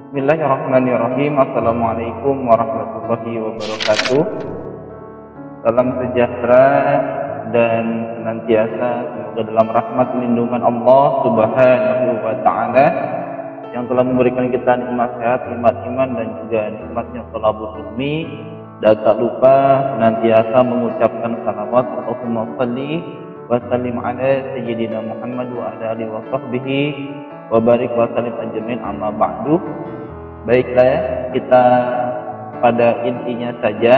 Bismillahirrahmanirrahim. Assalamualaikum warahmatullahi wabarakatuh. Salam sejahtera dan senantiasa semoga dalam rahmat lindungan Allah Subhanahu wa taala yang telah memberikan kita nikmat sehat, nikmat iman dan juga nikmatnya shalawat resmi. Dan tak lupa senantiasa mengucapkan salawat Allahumma shalli wa sallim ala sayyidina Muhammad wa ala alihi wa sahbihi wa barik wa sallim ajmain, amma ba'du. Baiklah, kita pada intinya saja.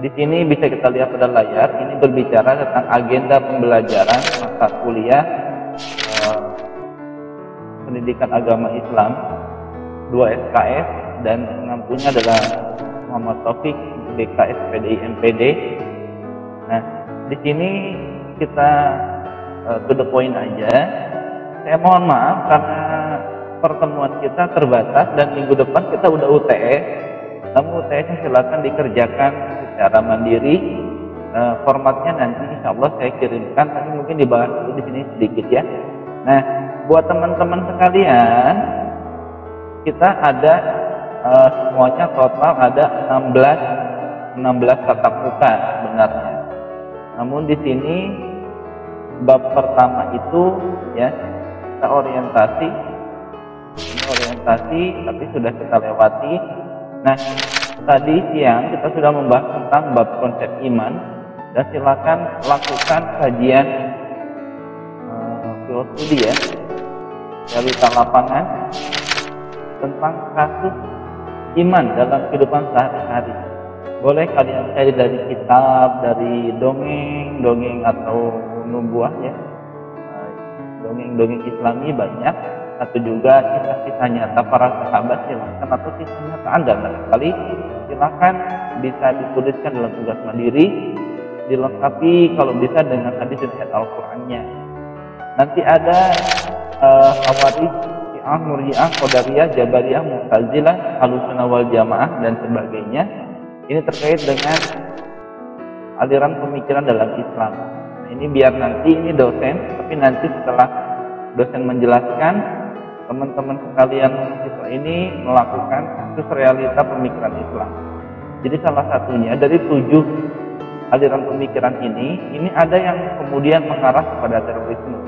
Di sini bisa kita lihat pada layar, ini berbicara tentang agenda pembelajaran mata kuliah pendidikan agama Islam 2 SKS, dan pengampunya adalah Muhammad Taufik BKS PDI MPD. Nah, di sini kita to the point aja. Saya mohon maaf karena pertemuan kita terbatas dan minggu depan kita udah UTS. Namun UTS-nya silakan dikerjakan secara mandiri. Formatnya nanti insya Allah saya kirimkan, tapi mungkin dibahas dulu di sini sedikit ya. Nah, buat teman-teman sekalian, kita ada semuanya total ada 16 tatap muka sebenarnya. Namun di sini bab pertama itu ya kita orientasi tapi sudah kita lewati. Nah, tadi siang kita sudah membahas tentang bab konsep iman, dan silakan lakukan kajian field studi ya, realita lapangan tentang kasus iman dalam kehidupan sehari-hari. Boleh kalian cari dari kitab, dari dongeng atau nubuah ya, dongeng Islami banyak, atau juga kisah-kisah nyata para sahabat silakan, atau kisah nyata Anda barangkali silakan bisa dituliskan dalam tugas mandiri, dilengkapi kalau bisa dengan hadis dan ayat Al-Qur'annya. Nanti ada Khawarij, Syiah, Murji'ah, Qadariyah, Jabariyah, Mu'tazilah, Ahlussunnah wal Jamaah dan sebagainya. Ini terkait dengan aliran pemikiran dalam Islam. Nah, ini biar nanti ini dosen, tapi nanti setelah dosen menjelaskan, teman-teman sekalian mahasiswa ini melakukan kasus realita pemikiran Islam. Jadi salah satunya dari 7 aliran pemikiran ini ada yang kemudian mengarah kepada terorisme,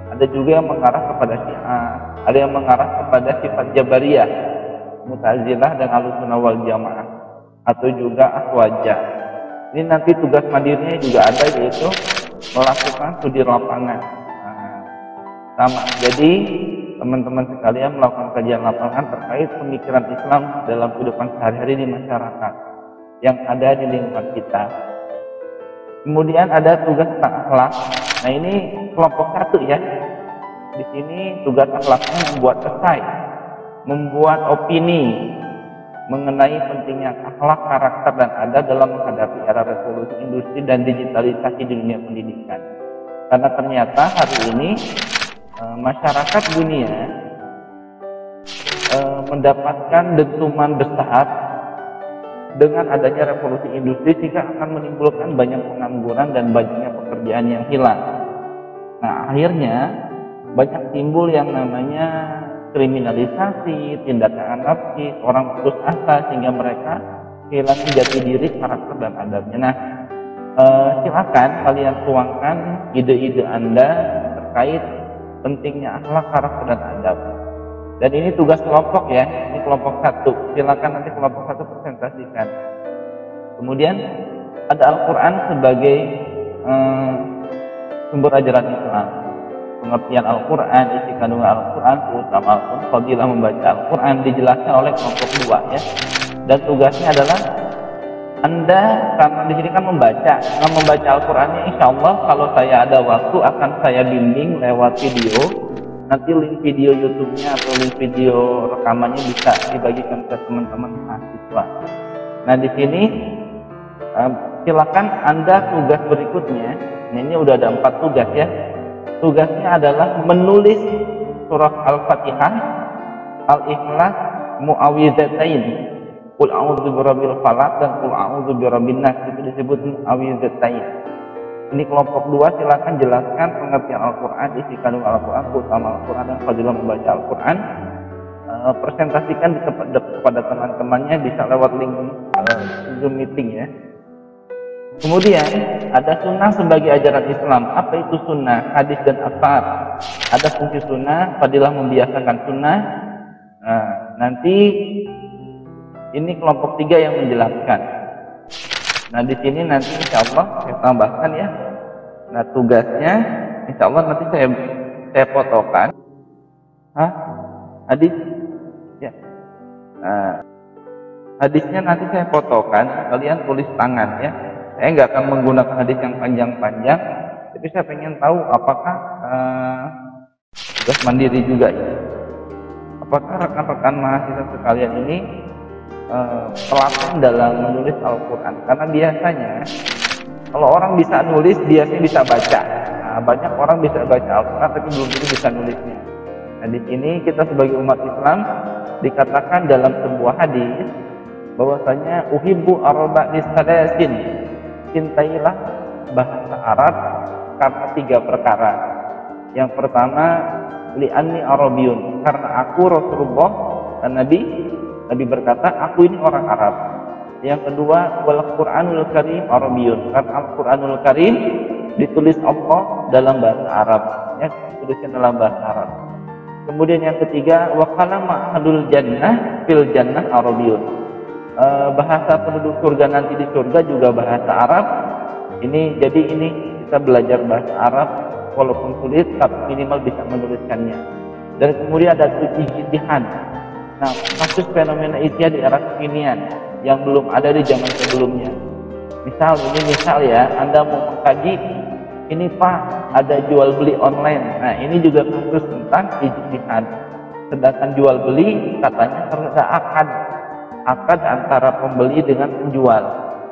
ada juga yang mengarah kepada Syiah, ada yang mengarah kepada sifat Jabariyah, Mu'tazilah dan Ahlussunnah wal Jamaah, atau juga Ahwajah. Ini nanti tugas mandirinya juga ada, yaitu melakukan studi lapangan. Sama. Jadi teman-teman sekalian melakukan kajian lapangan terkait pemikiran Islam dalam kehidupan sehari-hari di masyarakat yang ada di lingkungan kita. Kemudian ada tugas tentang akhlak. Nah, ini kelompok 1 ya. Di sini tugas akhlaknya membuat esai, membuat opini mengenai pentingnya akhlak, karakter dan adab dalam menghadapi era revolusi industri dan digitalisasi di dunia pendidikan. Karena ternyata hari ini masyarakat dunia mendapatkan dentuman besar dengan adanya revolusi industri, sehingga akan menimbulkan banyak pengangguran dan banyaknya pekerjaan yang hilang. Nah, akhirnya banyak timbul yang namanya kriminalisasi, tindakan anarkis, orang putus asa, sehingga mereka kehilangan jati diri, karakter dan adabnya. Nah, silakan kalian tuangkan ide-ide Anda terkait pentingnya akhlak, karakter dan adab. Dan ini tugas kelompok ya, ini kelompok 1. Silakan nanti kelompok 1 presentasikan. Kemudian ada Al-Qur'an sebagai sumber ajaran Islam. Pengertian Al-Qur'an, isi kandungan Al-Qur'an, keutamaan Al-Qur'an, fadilah membaca Al-Qur'an dijelaskan oleh kelompok 2 ya. Dan tugasnya adalah Anda, karena di sini kan membaca Al-Qur'annya, insya Allah kalau saya ada waktu akan saya bimbing lewat video. Nanti link video YouTube-nya atau link video rekamannya bisa dibagikan ke teman-teman mahasiswa. Nah, di sini silakan Anda tugas berikutnya. Nah, ini udah ada 4 tugas ya. Tugasnya adalah menulis surah Al-Fatihah, Al-Ikhlas, Mu'awwidzatain, Qul a'udzu birabbil falaq dan Qul a'udzu birabbin nas, itu disebut Mu'awwidzatain. Ini kelompok 2, silakan jelaskan pengertian Al-Quran, isi kandung Al-Quran, keutamaan Al-Quran dan fadilah membaca Al-Quran. presentasikan kepada teman-temannya, bisa lewat link Zoom meeting ya. Kemudian ada sunnah sebagai ajaran Islam. Apa itu sunnah? Hadis dan asar. Ada fungsi sunnah, fadilah membiasakan sunnah. Nah, nanti ini kelompok 3 yang menjelaskan. Nah, di sini nanti insya Allah saya tambahkan ya. Nah, tugasnya insya Allah nanti saya fotokan. Hadis ya. Nah, hadisnya nanti saya fotokan, kalian tulis tangan ya. Saya nggak akan menggunakan hadis yang panjang-panjang, tapi saya pengen tahu apakah tugas mandiri juga ya. Apakah rekan-rekan mahasiswa sekalian ini telaten dalam menulis Al-Quran? Karena biasanya kalau orang bisa nulis, biasanya bisa baca. Nah, banyak orang bisa baca Al-Quran tapi belum tentu bisa nulisnya. Nah, di sini kita sebagai umat Islam dikatakan dalam sebuah hadis bahwasanya uhibbu arba' lisalasin, cintailah bahasa Arab karena 3 perkara. Yang pertama, li'anni Arabiyun, karena aku Rasulullah dan Nabi berkata aku ini orang Arab. Yang kedua, wal Qur'anul Karim Arabiyun, karena Al-Qur'anul Karim ditulis Allah dalam bahasa Arab, ya, dituliskan dalam bahasa Arab. Kemudian yang ketiga, wa kalama ahlul jannah fil jannah Arabiyun, bahasa penduduk surga nanti di surga juga bahasa Arab. Jadi ini kita belajar bahasa Arab walaupun sulit, tapi minimal bisa menuliskannya. Dan kemudian ada ijtihad. Nah, kasus fenomena ijtihad di era kekinian yang belum ada di zaman sebelumnya. Misal ya, Anda mau mengkaji ini Pak, ada jual beli online. Nah, ini juga kasus tentang ijtihad. Sedangkan jual beli katanya terdapat akad antara pembeli dengan penjual.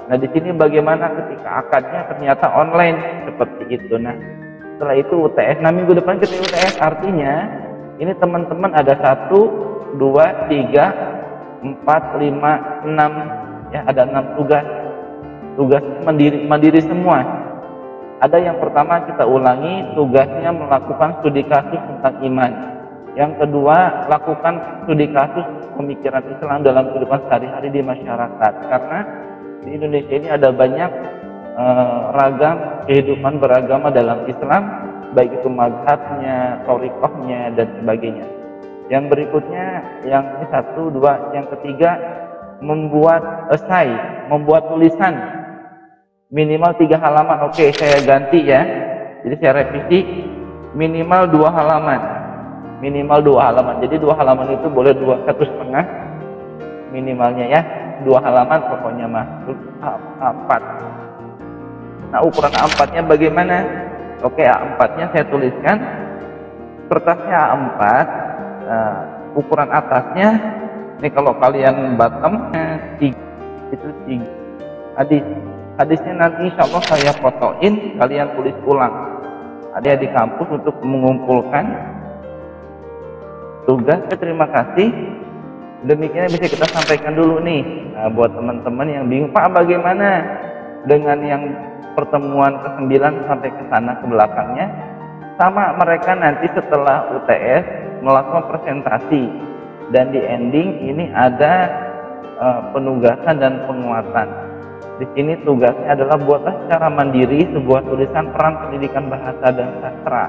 Nah, di sini bagaimana ketika akadnya ternyata online seperti itu. Nah, setelah itu UTS. Nah, minggu depan kita UTS, artinya ini teman-teman ada 1, 2, 3, 4, 5, 6 ya, ada 6 tugas. Tugas mandiri semua. Ada yang pertama kita ulangi, tugasnya melakukan studi kasus tentang iman. Yang kedua, lakukan studi kasus pemikiran Islam dalam kehidupan sehari-hari di masyarakat. Karena di Indonesia ini ada banyak ragam kehidupan beragama dalam Islam, baik itu mazhabnya, thariqahnya, dan sebagainya. Yang berikutnya, yang ini 1, 2, yang ketiga, membuat esai, membuat tulisan minimal 3 halaman. Oke, saya ganti ya. Jadi saya revisi minimal 2 halaman. Minimal 2 halaman. Jadi 2 halaman itu boleh 1,5 minimalnya ya. 2 halaman pokoknya mah. A4. Nah, ukuran A4-nya bagaimana? Oke, A4-nya saya tuliskan. Kertasnya A4. Nah, ukuran atasnya ini kalau kalian bottom 3 itu 3. Hadisnya nanti insya Allah saya fotoin, kalian tulis ulang. Ada di kampus untuk mengumpulkan tugas. Terima kasih. Demikian bisa kita sampaikan dulu nih. Nah, buat teman-teman yang bingung, Pak bagaimana dengan yang pertemuan ke-9 sampai ke sana ke belakangnya? Sama, mereka nanti setelah UTS melakukan presentasi dan di ending ini ada penugasan dan penguatan. Di sini tugasnya adalah buatlah secara mandiri sebuah tulisan peran pendidikan bahasa dan sastra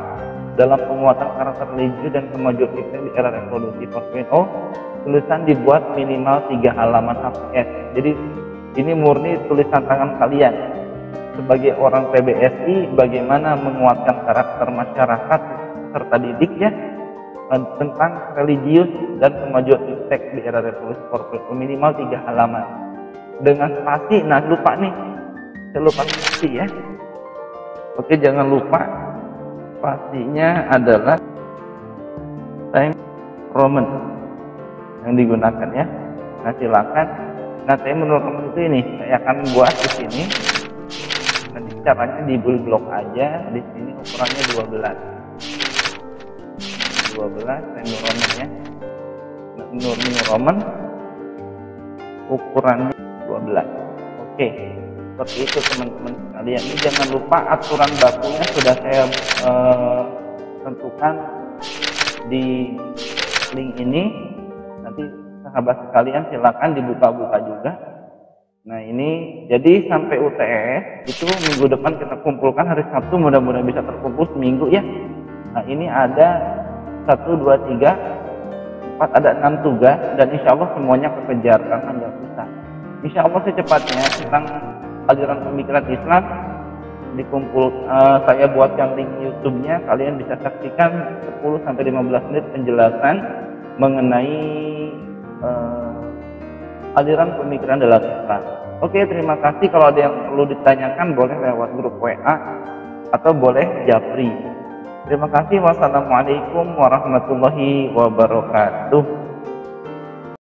dalam penguatan karakter religius dan kemajuan kita di era revolusi 4.0. Tulisan dibuat minimal 3 halaman HPS. Jadi ini murni tulisan tangan kalian sebagai orang PBSI, bagaimana menguatkan karakter masyarakat serta didik ya tentang religius dan kemajuan iptek di era revolusi 4.0, minimal 3 halaman. Dengan spasi. Nah, lupa nih, saya lupa spasi ya. Oke, jangan lupa spasinya adalah Time Roman yang digunakan ya. Nah, silakan. Nah, saya menurut itu ini saya akan buat di sini. Nanti caranya di blok aja. Di sini ukurannya 12 Time Roman ya. Time Roman ukurannya 12. Oke, seperti itu teman-teman sekalian. Ini jangan lupa aturan bakunya sudah saya tentukan di link ini. Nanti sahabat sekalian silakan dibuka-buka juga. Nah ini jadi sampai UTS itu minggu depan kita kumpulkan hari Sabtu, mudah-mudahan bisa terkumpul seminggu ya. Nah ini ada 1, 2, 3, 4, ada 6 tugas dan insya Allah semuanya kekejar karena nggak bisa. Insya Allah secepatnya tentang aliran pemikiran Islam dikumpul, saya buatkan link YouTube-nya, kalian bisa saksikan 10-15 menit penjelasan mengenai aliran pemikiran dalam Islam. Oke, terima kasih. Kalau ada yang perlu ditanyakan boleh lewat grup WA atau boleh japri. Terima kasih. Wassalamualaikum warahmatullahi wabarakatuh.